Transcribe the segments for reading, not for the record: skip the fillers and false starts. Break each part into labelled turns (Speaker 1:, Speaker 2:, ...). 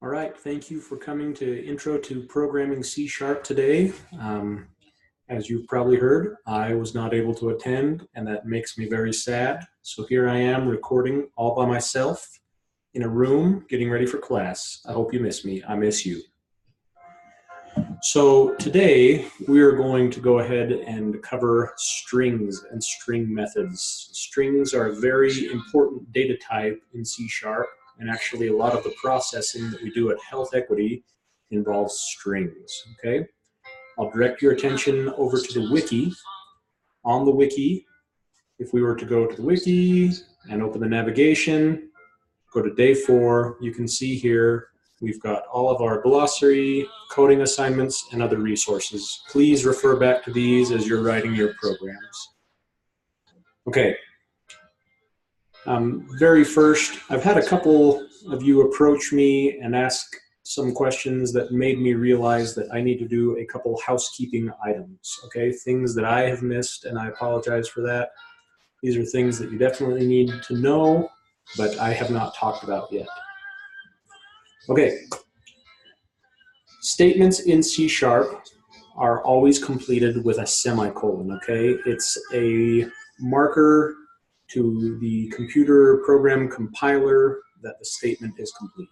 Speaker 1: All right, thank you for coming to Intro to Programming C# today. As you've probably heard, I was not able to attend, and that makes me very sad. So here I am recording all by myself in a room, getting ready for class. I hope you miss me. I miss you. So today we are going to go ahead and cover strings and string methods. Strings are a very important data type in C#. And actually, a lot of the processing that we do at Health Equity involves strings, okay? I'll direct your attention over to the wiki. On the wiki, if we were to go to the wiki and open the navigation, go to day 4, you can see here we've got all of our glossary, coding assignments, and other resources. Please refer back to these as you're writing your programs. Okay. Very first, I've had a couple of you approach me and ask some questions that made me realize that I need to do a couple housekeeping items, okay? Things that I have missed, and I apologize for that. These are things that you definitely need to know, but I have not talked about yet. Okay. Statements in C# are always completed with a semicolon, okay? It's a marker to the computer program compiler that the statement is complete.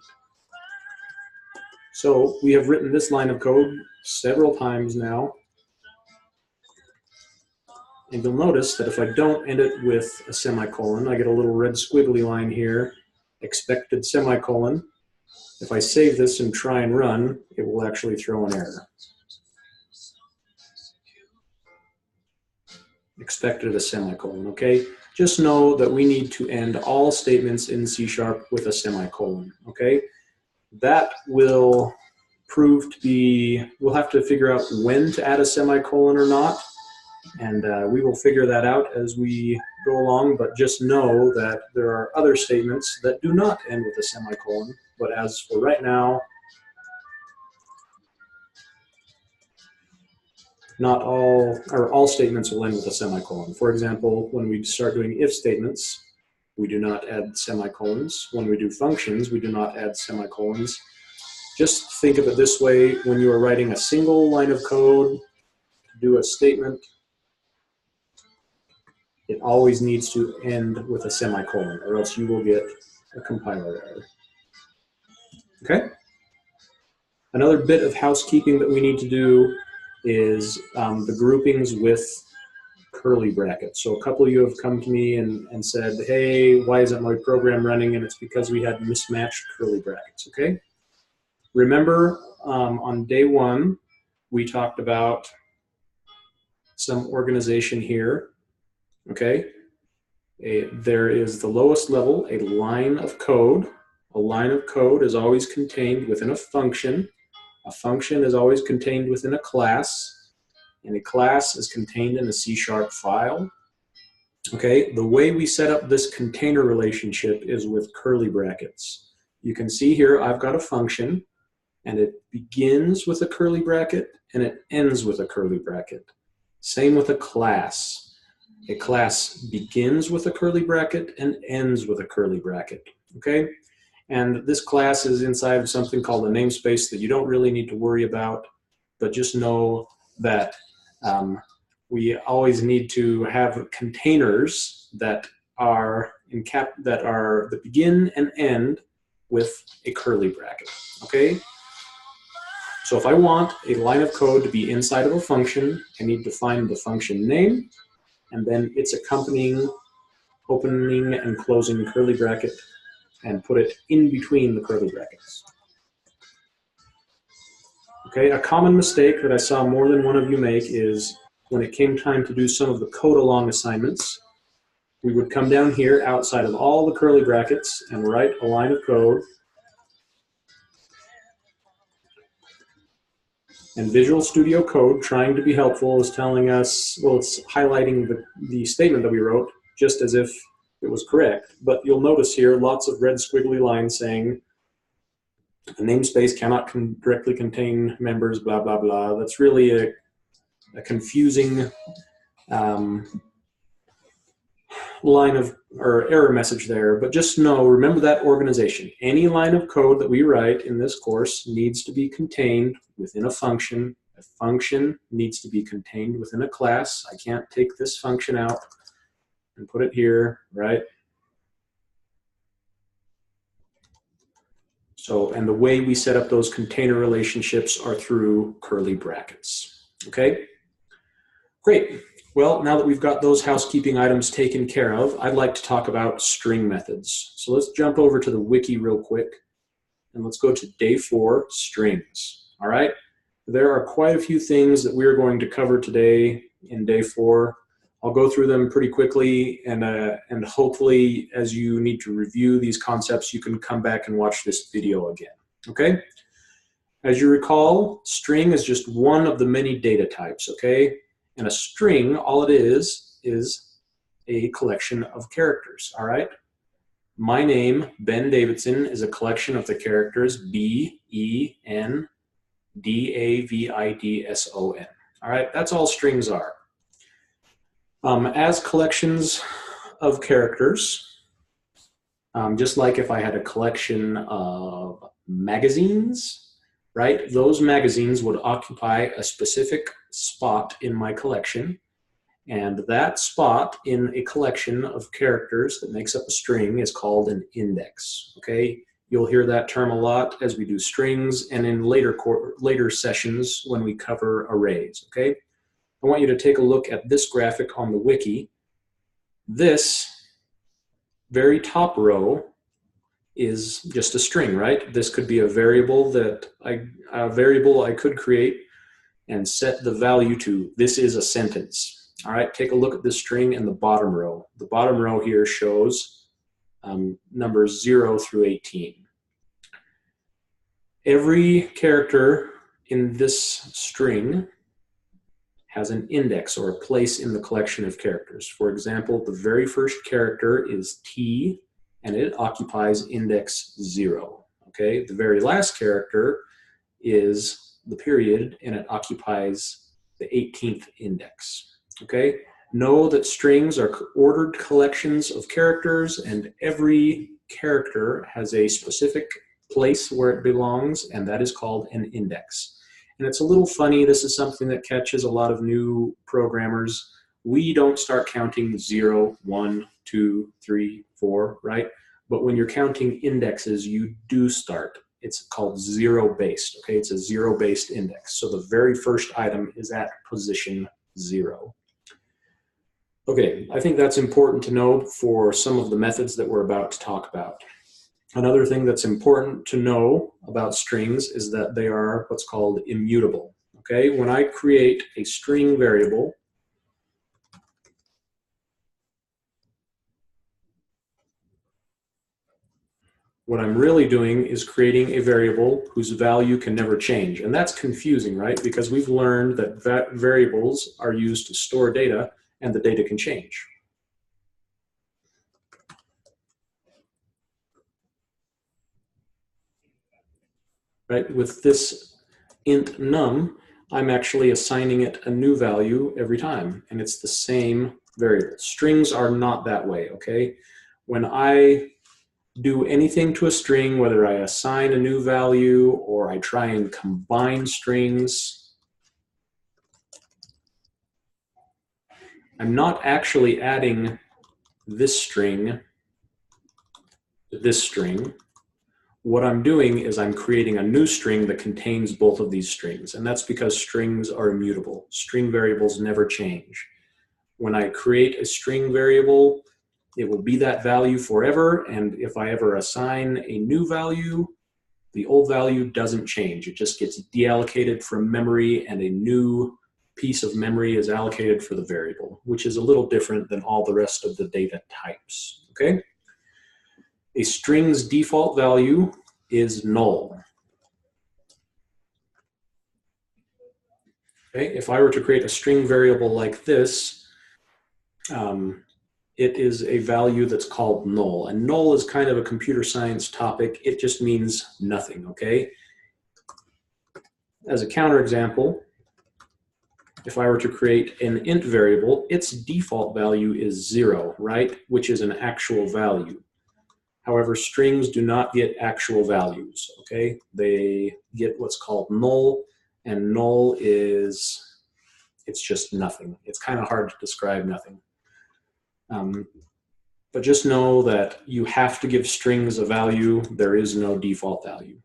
Speaker 1: So we have written this line of code several times now. And you'll notice that if I don't end it with a semicolon, I get a little red squiggly line here, expected semicolon. If I save this and try and run, it will actually throw an error. Expected a semicolon, okay? Just know that we need to end all statements in C# with a semicolon, okay? That will prove to be, we'll have to figure out when to add a semicolon or not, and we will figure that out as we go along, but just know that there are other statements that do not end with a semicolon, but as for right now, not all, or all statements will end with a semicolon. For example, when we start doing if statements, we do not add semicolons. When we do functions, we do not add semicolons. Just think of it this way: when you are writing a single line of code to do a statement, it always needs to end with a semicolon, or else you will get a compiler error. Okay? Another bit of housekeeping that we need to do is the groupings with curly brackets. So a couple of you have come to me and said, hey, why isn't my program running? And it's because we had mismatched curly brackets, okay? Remember, on day 1, we talked about some organization here, okay? There is the lowest level, a line of code. A line of code is always contained within a function. A function is always contained within a class, and a class is contained in a C# file. Okay, the way we set up this container relationship is with curly brackets. You can see here I've got a function, and it begins with a curly bracket, and it ends with a curly bracket. Same with a class. A class begins with a curly bracket and ends with a curly bracket. Okay? And this class is inside of something called a namespace that you don't really need to worry about, but just know that we always need to have containers that that begin and end with a curly bracket. Okay? So if I want a line of code to be inside of a function, I need to find the function name and then its accompanying opening and closing curly bracket, and put it in between the curly brackets. Okay, a common mistake that I saw more than one of you make is when it came time to do some of the code along assignments, we would come down here outside of all the curly brackets and write a line of code. And Visual Studio Code, trying to be helpful, is telling us, well, it's highlighting the statement that we wrote just as if it was correct, but you'll notice here lots of red squiggly lines saying a namespace cannot directly contain members, blah, blah, blah. That's really a confusing line of or error message there, but just know, remember that organization. Any line of code that we write in this course needs to be contained within a function. A function needs to be contained within a class. I can't take this function out and put it here, right? So, and the way we set up those container relationships are through curly brackets, okay? Great. Well, now that we've got those housekeeping items taken care of, I'd like to talk about string methods. So let's jump over to the wiki real quick, and let's go to day 4, strings, all right? There are quite a few things that we're going to cover today in day 4. I'll go through them pretty quickly, and hopefully as you need to review these concepts, you can come back and watch this video again, okay? As you recall, string is just one of the many data types, okay? And a string, all it is a collection of characters, all right? My name, Ben Davidson, is a collection of the characters B-E-N-D-A-V-I-D-S-O-N, all right? That's all strings are. As collections of characters, just like if I had a collection of magazines, right? Those magazines would occupy a specific spot in my collection, and that spot in a collection of characters that makes up a string is called an index, okay? You'll hear that term a lot as we do strings and in later sessions when we cover arrays, okay? I want you to take a look at this graphic on the wiki. This very top row is just a string, right? This could be a variable I could create and set the value to. This is a sentence. All right, take a look at this string in the bottom row. The bottom row here shows numbers 0 through 18. Every character in this string has an index or a place in the collection of characters. For example, the very first character is T, and it occupies index 0, okay? The very last character is the period, and it occupies the 18th index, okay? Know that strings are ordered collections of characters, and every character has a specific place where it belongs, and that is called an index. And it's a little funny, this is something that catches a lot of new programmers. We don't start counting 0, 1, 2, 3, 4, right? But when you're counting indexes, you do start. It's called zero-based, okay? It's a zero-based index. So the very first item is at position 0. Okay, I think that's important to know for some of the methods that we're about to talk about. Another thing that's important to know about strings is that they are what's called immutable, okay? When I create a string variable, what I'm really doing is creating a variable whose value can never change. And that's confusing, right? Because we've learned that variables are used to store data, and the data can change. Right? With this int num, I'm actually assigning it a new value every time, and it's the same variable. Strings are not that way, okay? When I do anything to a string, whether I assign a new value or I try and combine strings, I'm not actually adding this string to this string. What I'm doing is I'm creating a new string that contains both of these strings, and that's because strings are immutable. String variables never change. When I create a string variable, it will be that value forever, and if I ever assign a new value, the old value doesn't change. It just gets deallocated from memory, and a new piece of memory is allocated for the variable, which is a little different than all the rest of the data types, okay? A string's default value is null. Okay, if I were to create a string variable like this, it is a value that's called null. And null is kind of a computer science topic. It just means nothing, okay? As a counterexample, if I were to create an int variable, its default value is 0, right? Which is an actual value. However, strings do not get actual values, okay? They get what's called null, and null is, it's just nothing. It's kind of hard to describe nothing. But just know that you have to give strings a value. There is no default value.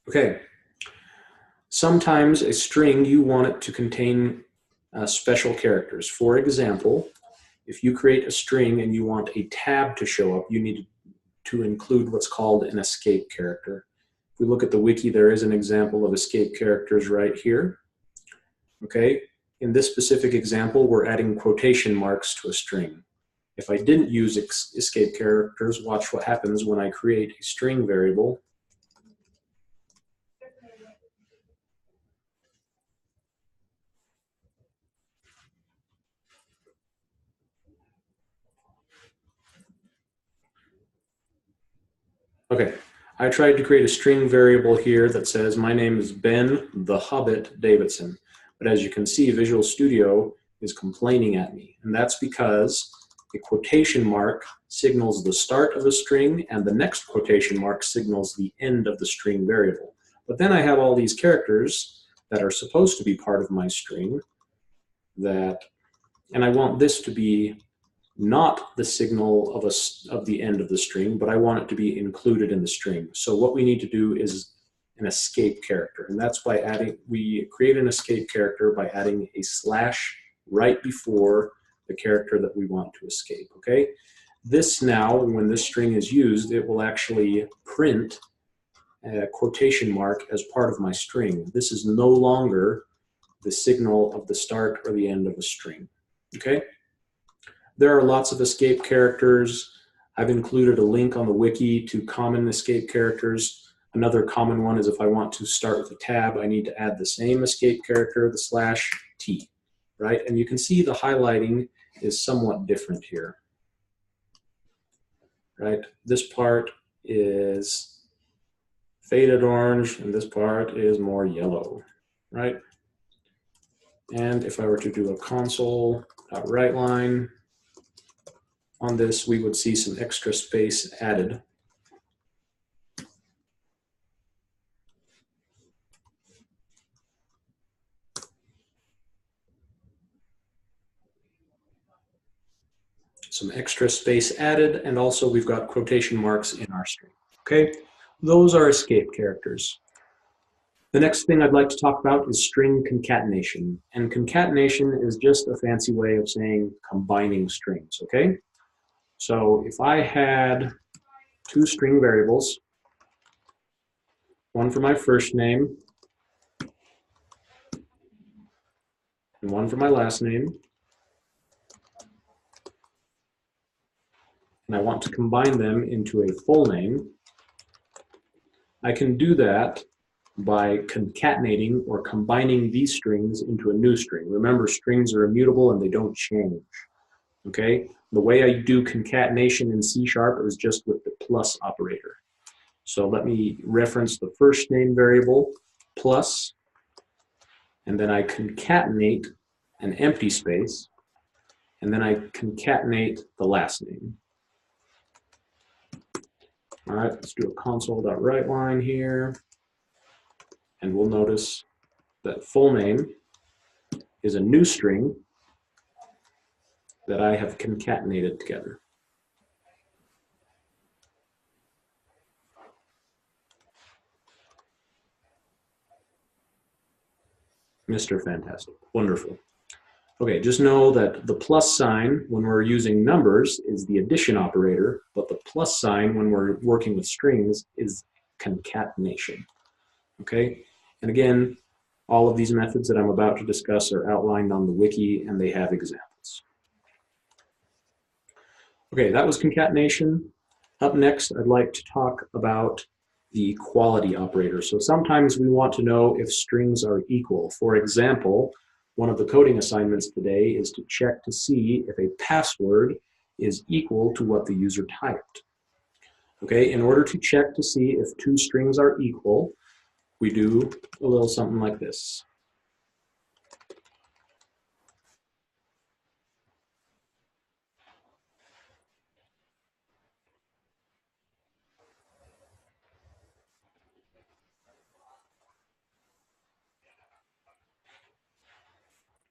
Speaker 1: Okay. Sometimes a string, you want it to contain special characters. For example, if you create a string and you want a tab to show up, you need to include what's called an escape character. If we look at the wiki, there is an example of escape characters right here. Okay, in this specific example, we're adding quotation marks to a string. If I didn't use escape characters, watch what happens when I create a string variable. Okay, I tried to create a string variable here that says my name is Ben the Hobbit Davidson. But as you can see, Visual Studio is complaining at me. And that's because a quotation mark signals the start of a string and the next quotation mark signals the end of the string variable. But then I have all these characters that are supposed to be part of my string and I want this to be not the signal of the end of the string, but I want it to be included in the string. So what we need to do is an escape character, and that's by we create an escape character by adding a slash right before the character that we want to escape, okay? This now, when this string is used, it will actually print a quotation mark as part of my string. This is no longer the signal of the start or the end of a string, okay? There are lots of escape characters. I've included a link on the wiki to common escape characters. Another common one is if I want to start with a tab, I need to add the same escape character, the slash T, right? And you can see the highlighting is somewhat different here, right? This part is faded orange, and this part is more yellow, right? And if I were to do a console.writeLine, on this, we would see some extra space added. Some extra space added, and also we've got quotation marks in our string. Okay, those are escape characters. The next thing I'd like to talk about is string concatenation. And concatenation is just a fancy way of saying combining strings, okay? So if I had two string variables, one for my first name and one for my last name, and I want to combine them into a full name, I can do that by concatenating or combining these strings into a new string. Remember, strings are immutable and they don't change, okay? The way I do concatenation in C# is just with the plus operator. So let me reference the first name variable, plus, and then I concatenate an empty space, and then I concatenate the last name. All right, let's do a console.writeLine here, and we'll notice that full name is a new string that I have concatenated together. Mr. Fantastic, wonderful. Okay, just know that the plus sign when we're using numbers is the addition operator, but the plus sign when we're working with strings is concatenation, okay? And again, all of these methods that I'm about to discuss are outlined on the wiki and they have examples. Okay, that was concatenation. Up next, I'd like to talk about the equality operator. So sometimes we want to know if strings are equal. For example, one of the coding assignments today is to check to see if a password is equal to what the user typed. Okay, in order to check to see if two strings are equal, we do a little something like this.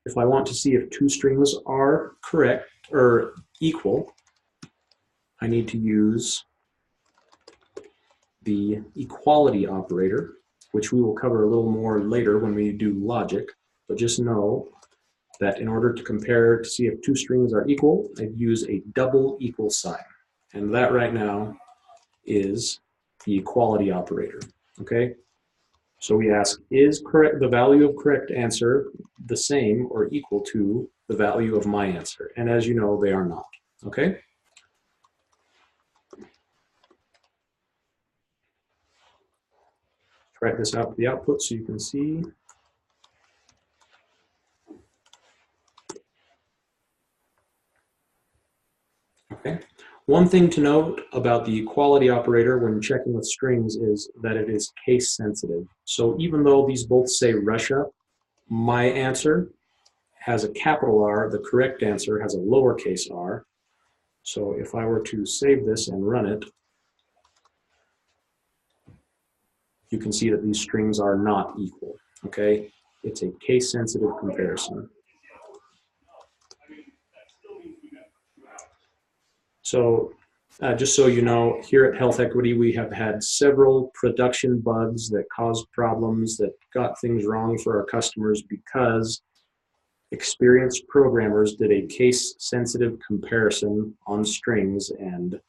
Speaker 1: If I want to see if two strings are correct or equal, I need to use the equality operator, which we will cover a little more later when we do logic. But just know that in order to compare to see if two strings are equal, I'd use a double equal sign. And that right now is the equality operator, okay? So we ask, is the value of correct answer the same or equal to the value of my answer? And as you know, they are not, okay? Write this out for the output so you can see. Okay. One thing to note about the equality operator when checking with strings is that it is case sensitive. So even though these both say Russia, my answer has a capital R, the correct answer has a lowercase r. So if I were to save this and run it, you can see that these strings are not equal, okay? It's a case sensitive comparison. So just so you know, here at Health Equity, we have had several production bugs that caused problems, that got things wrong for our customers because experienced programmers did a case-sensitive comparison on strings and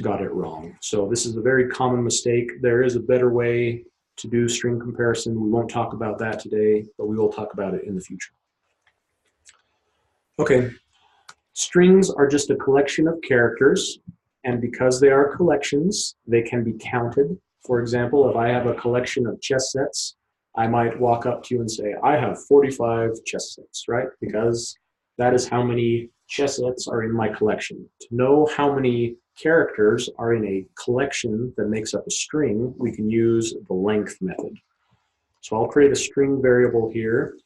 Speaker 1: got it wrong. So this is a very common mistake. There is a better way to do string comparison. We won't talk about that today, but we will talk about it in the future. Okay. Strings are just a collection of characters, and because they are collections, they can be counted. For example, if I have a collection of chess sets, I might walk up to you and say, I have 45 chess sets, right? Because that is how many chess sets are in my collection. To know how many characters are in a collection that makes up a string, we can use the length method. So I'll create a string variable here.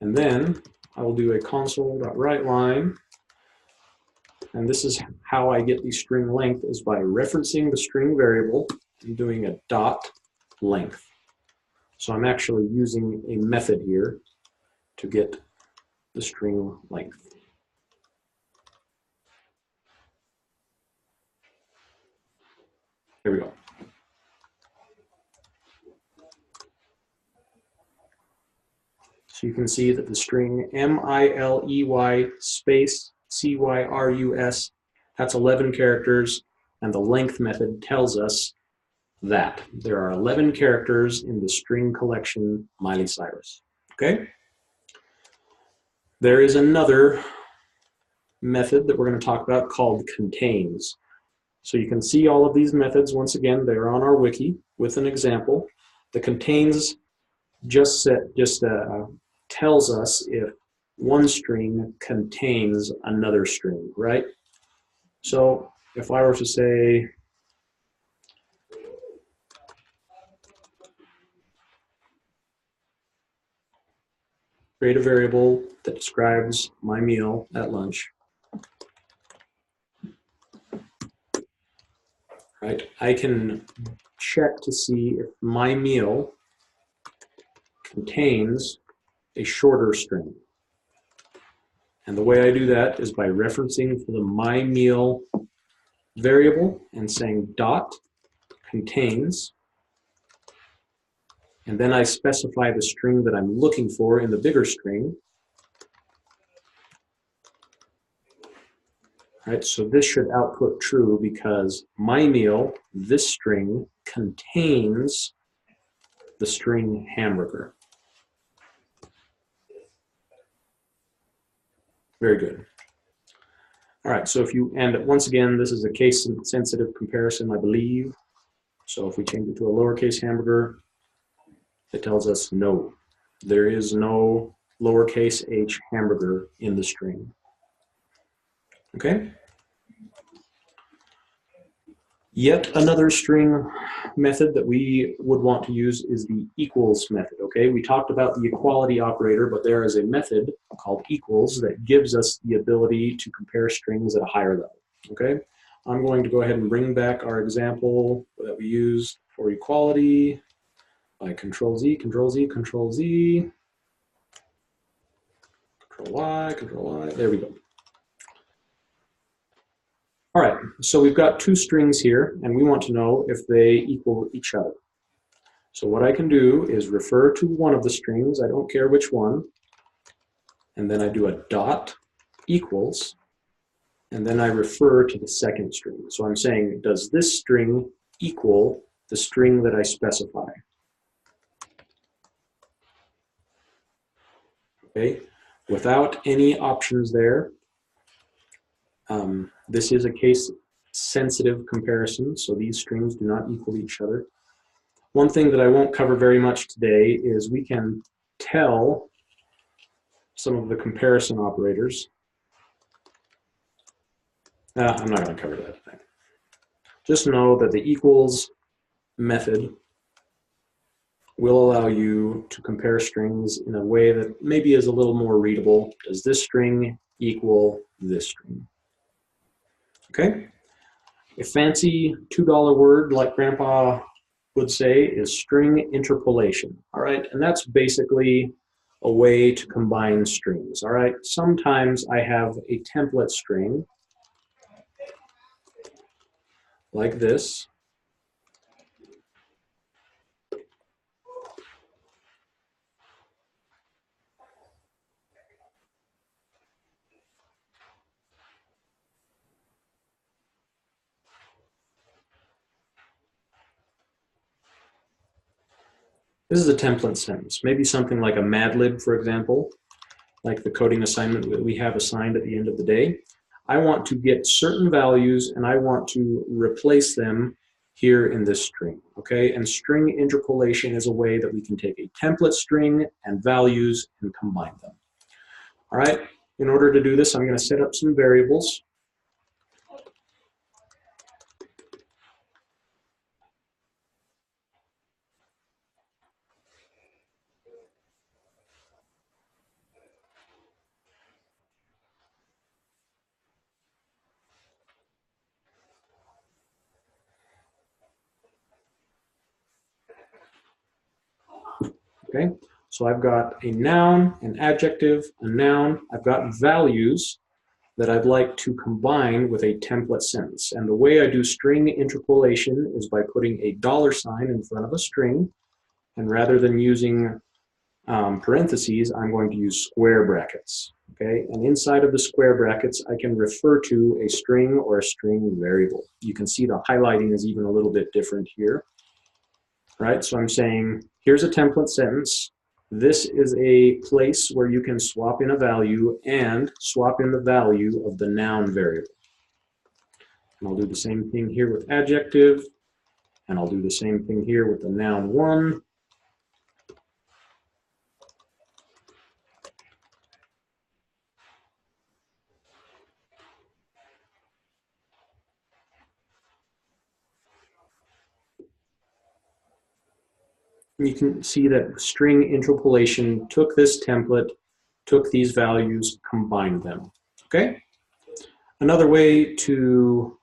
Speaker 1: And then I will do a console.writeLine. And this is how I get the string length, is by referencing the string variable and doing a dot length. So I'm actually using a method here to get the string length. Here we go. So you can see that the string MILEY space CYRUS, that's 11 characters, and the length method tells us that there are 11 characters in the string collection Miley Cyrus. Okay? There is another method that we're going to talk about called contains. So you can see all of these methods. Once again, they're on our wiki with an example. The contains just tells us if one string contains another string, right? So if I were to say, create a variable that describes my meal at lunch, right? I can check to see if my meal contains a shorter string. And the way I do that is by referencing to the my meal variable and saying dot contains, and then I specify the string that I'm looking for in the bigger string. Right, so this should output true because my meal, this string, contains the string hamburger. Very good. All right, so if you, and once again, this is a case-sensitive comparison, I believe. So if we change it to a lowercase hamburger, it tells us no. There is no lowercase h hamburger in the string. Okay? Yet another string method that we would want to use is the equals method, okay? We talked about the equality operator, but there is a method called equals that gives us the ability to compare strings at a higher level, okay? I'm going to go ahead and bring back our example that we used for equality by Control-Z, Control-Z, Control-Z, Control-Y, Control-Y, there we go. All right, so we've got two strings here, and we want to know if they equal each other. So what I can do is refer to one of the strings, I don't care which one, and then I do a dot equals, and then I refer to the second string. So I'm saying, does this string equal the string that I specify? Okay, without any options there. This is a case-sensitive comparison, so these strings do not equal each other. One thing that I won't cover very much today is we can tell some of the comparison operators. I'm not going to cover that today. Just know that the equals method will allow you to compare strings in a way that maybe is a little more readable. Does this string equal this string? Okay. A fancy $2 word, like Grandpa would say, is string interpolation. All right, and that's basically a way to combine strings. All right, sometimes I have a template string like this. This is a template sentence, maybe something like a Mad Lib, for example, like the coding assignment that we have assigned at the end of the day. I want to get certain values and I want to replace them here in this string, okay? And string interpolation is a way that we can take a template string and values and combine them. All right, in order to do this, I'm going to set up some variables. Okay, so I've got a noun, an adjective, a noun. I've got values that I'd like to combine with a template sentence. And the way I do string interpolation is by putting a $sign in front of a string. And rather than using parentheses, I'm going to use square brackets. Okay, and inside of the square brackets, I can refer to a string or a string variable. You can see the highlighting is even a little bit different here. Right, so I'm saying, here's a template sentence. This is a place where you can swap in a value and swap in the value of the noun variable. And I'll do the same thing here with adjective, and I'll do the same thing here with the noun one. You can see that string interpolation took this template, took these values, combined them. Okay? Another way to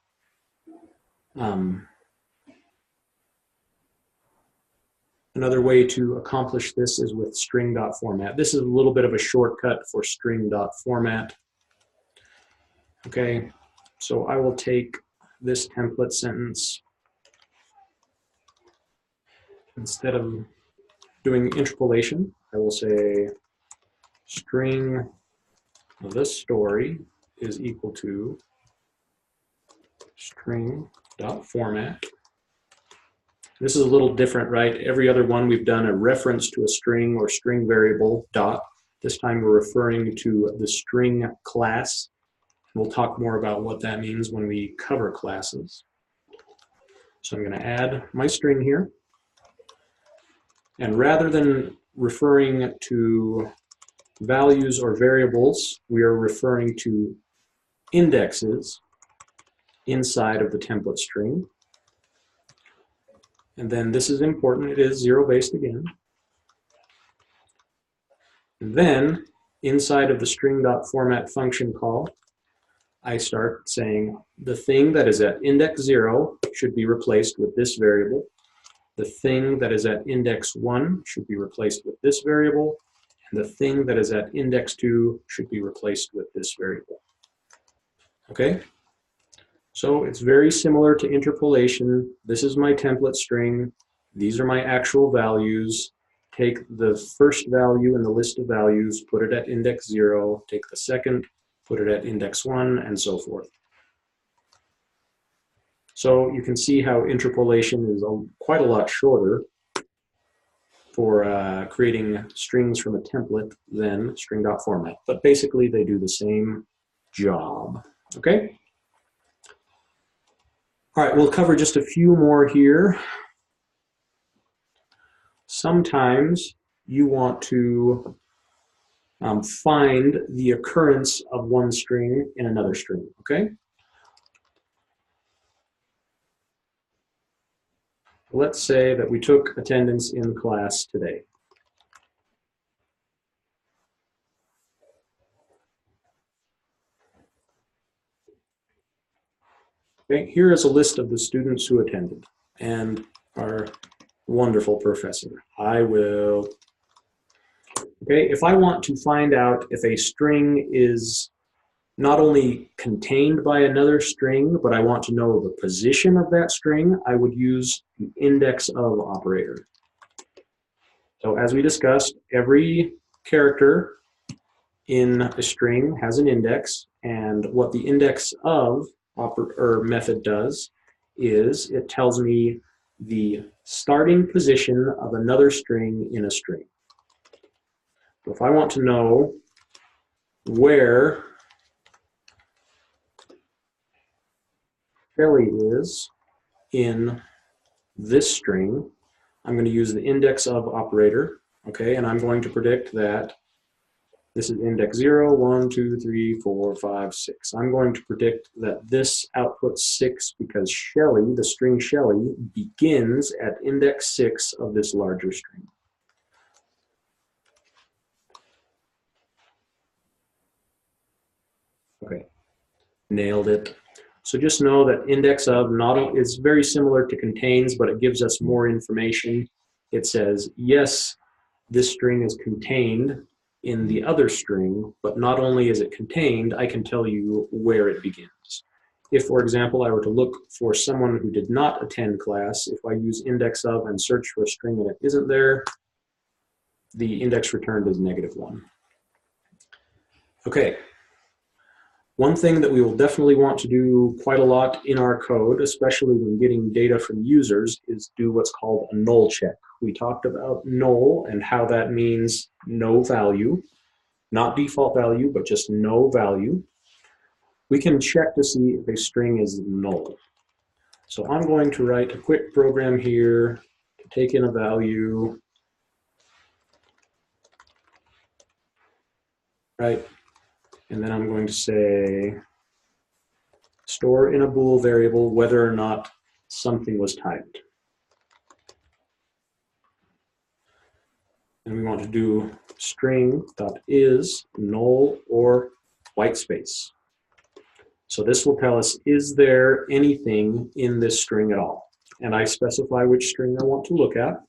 Speaker 1: accomplish this is with string.format. This is a little bit of a shortcut for string.format. Okay, so I will take this template sentence. Instead of doing interpolation, I will say string of this story is equal to string.format. This is a little different, right? Every other one we've done a reference to a string or string variable, dot. This time we're referring to the string class. We'll talk more about what that means when we cover classes. So I'm going to add my string here. And rather than referring to values or variables, we are referring to indexes inside of the template string. And then this is important, it is zero-based again. And then inside of the string.format function call, I start saying the thing that is at index 0 should be replaced with this variable. The thing that is at index 1 should be replaced with this variable. And the thing that is at index 2 should be replaced with this variable. Okay? So it's very similar to interpolation. This is my template string. These are my actual values. Take the first value in the list of values, put it at index 0, take the second, put it at index 1, and so forth. So you can see how interpolation is quite a lot shorter for creating strings from a template than string.format. But basically, they do the same job. Okay? All right, we'll cover just a few more here. Sometimes you want to find the occurrence of one string in another string, okay? Let's say that we took attendance in class today. Okay, here is a list of the students who attended and our wonderful professor. Okay, if I want to find out if a string is not only contained by another string, but I want to know the position of that string, I would use the index of operator. So as we discussed, every character in a string has an index, and what the index of method does is it tells me the starting position of another string in a string. So if I want to know where Kelly is in this string, I'm going to use the index of operator, okay, and I'm going to predict that this is index 0, 1, 2, 3, 4, 5, 6. I'm going to predict that this outputs 6 because Shelly, the string Shelly, begins at index 6 of this larger string. Okay, nailed it. So just know that index of not is very similar to contains, but it gives us more information. It says, yes, this string is contained in the other string, but not only is it contained, I can tell you where it begins. If, for example, I were to look for someone who did not attend class, if I use index of and search for a string and it isn't there, the index returned is -1. Okay. One thing that we will definitely want to do quite a lot in our code, especially when getting data from users, is do what's called a null check. We talked about null and how that means no value, not default value, but just no value. We can check to see if a string is null. So I'm going to write a quick program here to take in a value, right? And then I'm going to say, store in a bool variable whether or not something was typed. And we want to do string.is null or white space. So this will tell us, is there anything in this string at all? And I specify which string I want to look at.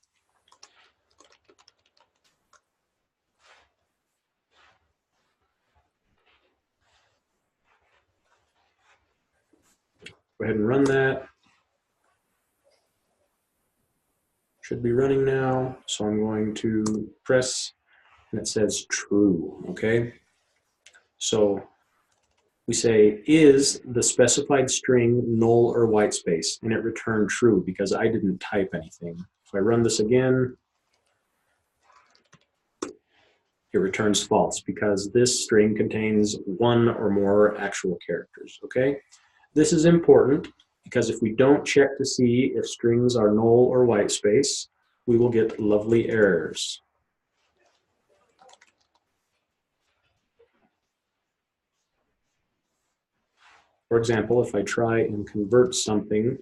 Speaker 1: Go ahead and run that. Should be running now. So I'm going to press, and it says true, okay? So we say, is the specified string null or white space? And it returned true because I didn't type anything. If I run this again, it returns false because this string contains one or more actual characters, okay? This is important because if we don't check to see if strings are null or white space, we will get lovely errors. For example, if I try and convert something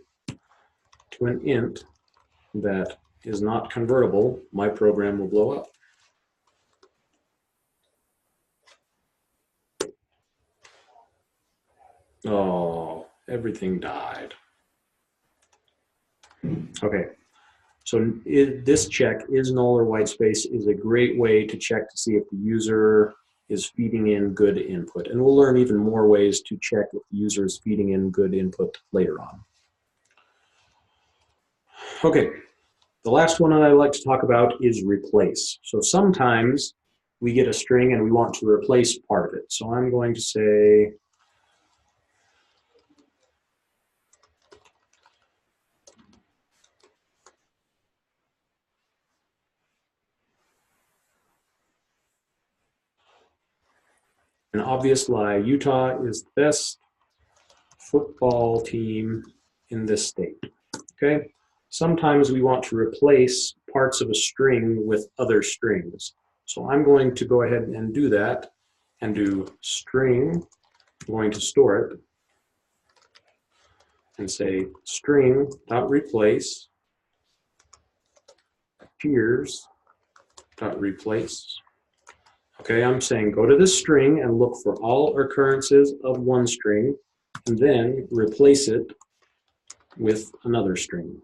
Speaker 1: to an int, that is not convertible, my program will blow up. Oh, everything died. Okay, so this check, is null or white space, is a great way to check to see if the user is feeding in good input. And we'll learn even more ways to check if the user is feeding in good input later on. Okay, the last one that I like to talk about is replace. So sometimes we get a string and we want to replace part of it. So I'm going to say, an obvious lie, Utah is the best football team in this state. Okay, sometimes we want to replace parts of a string with other strings. So I'm going to go ahead and do that and do string. I'm going to store it and say string dot replace cheers dot replace. Okay, I'm saying go to this string and look for all occurrences of one string and then replace it with another string.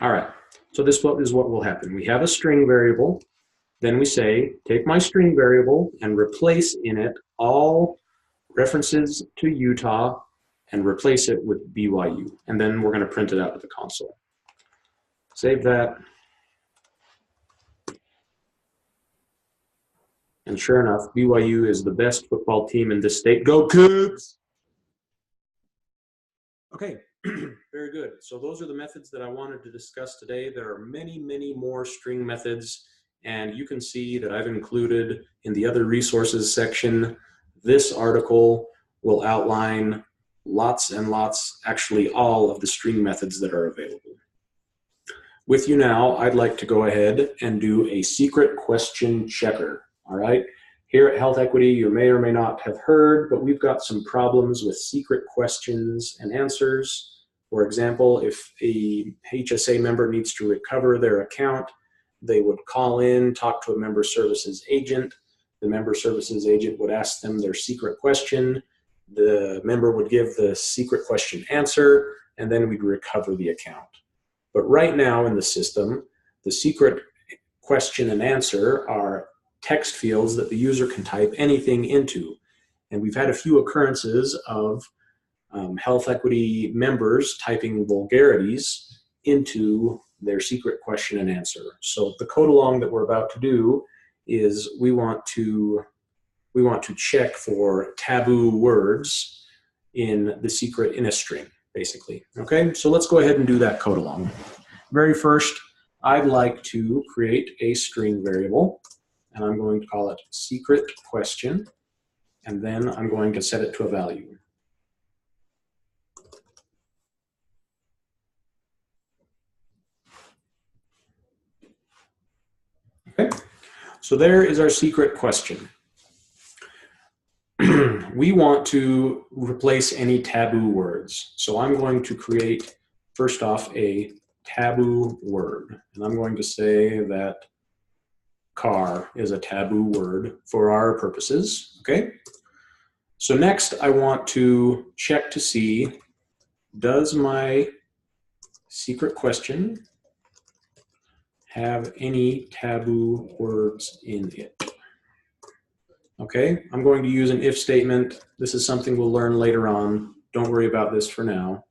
Speaker 1: All right, so this is what will happen. We have a string variable. Then we say, take my string variable and replace in it all references to Utah and replace it with BYU. And then we're going to print it out to the console. Save that. And sure enough, BYU is the best football team in this state. Go Cougs! Okay, very good. So those are the methods that I wanted to discuss today. There are many, many more string methods, and you can see that I've included in the other resources section. This article will outline lots and lots, actually all of the string methods that are available. With you now, I'd like to go ahead and do a secret question checker, all right? Here at Health Equity, you may or may not have heard, but we've got some problems with secret questions and answers. For example, if a HSA member needs to recover their account, they would call in, talk to a member services agent. The member services agent would ask them their secret question. The member would give the secret question answer, and then we'd recover the account. But right now in the system, the secret question and answer are text fields that the user can type anything into. And we've had a few occurrences of Health Equity members typing vulgarities into their secret question and answer. So the code along that we're about to do is we want to check for taboo words in the secret in a string, basically. Okay, so let's go ahead and do that code along. Very first, I'd like to create a string variable, and I'm going to call it secret question, and then I'm going to set it to a value. Okay, so there is our secret question. We want to replace any taboo words. So I'm going to create, first off, a taboo word. And I'm going to say that car is a taboo word for our purposes, okay? So next I want to check to see, does my secret question have any taboo words in it? Okay, I'm going to use an if statement. This is something we'll learn later on. Don't worry about this for now.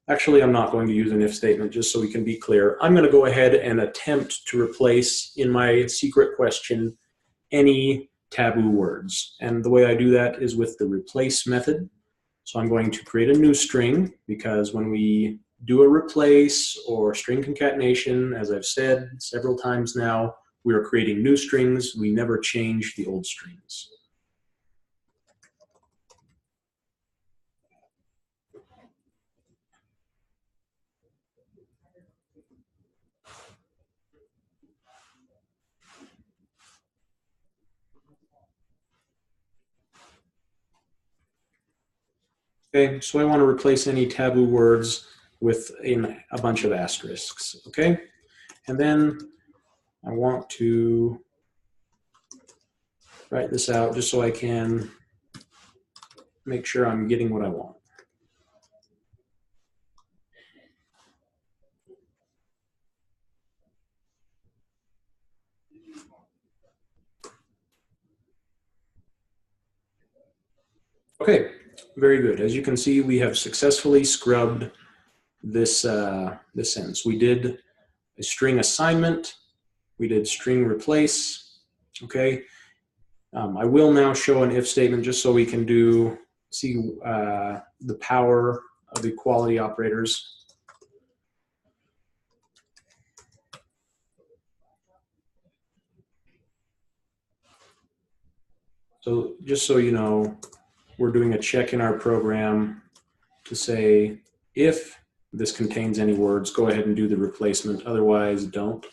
Speaker 1: Actually, I'm not going to use an if statement, just so we can be clear. I'm going to go ahead and attempt to replace in my secret question any taboo words. And the way I do that is with the replace method. So I'm going to create a new string, because when we do a replace or string concatenation, as I've said several times now, we are creating new strings. We never change the old strings. Okay, so I want to replace any taboo words with a bunch of asterisks. Okay, and then I want to write this out just so I can make sure I'm getting what I want. Okay, very good. As you can see, we have successfully scrubbed this, this sentence. We did a string assignment. We did string replace. Okay. I will now show an if statement just so we can see the power of the equality operators. So just so you know, we're doing a check in our program to say if this contains any words, go ahead and do the replacement. Otherwise, don't.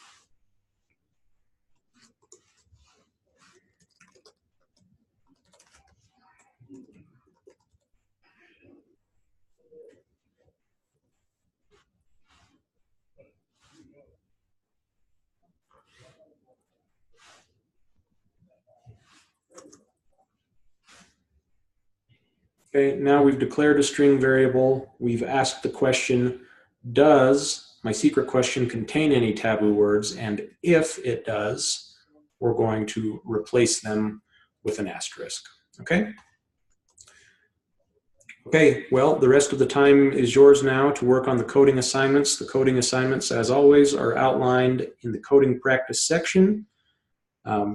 Speaker 1: Okay, now we've declared a string variable. We've asked the question, does my secret question contain any taboo words? And if it does, we're going to replace them with an asterisk. Okay? Okay, well, the rest of the time is yours now to work on the coding assignments. The coding assignments, as always, are outlined in the coding practice section.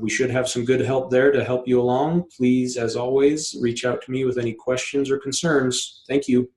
Speaker 1: We should have some good help there to help you along. Please, as always, reach out to me with any questions or concerns. Thank you.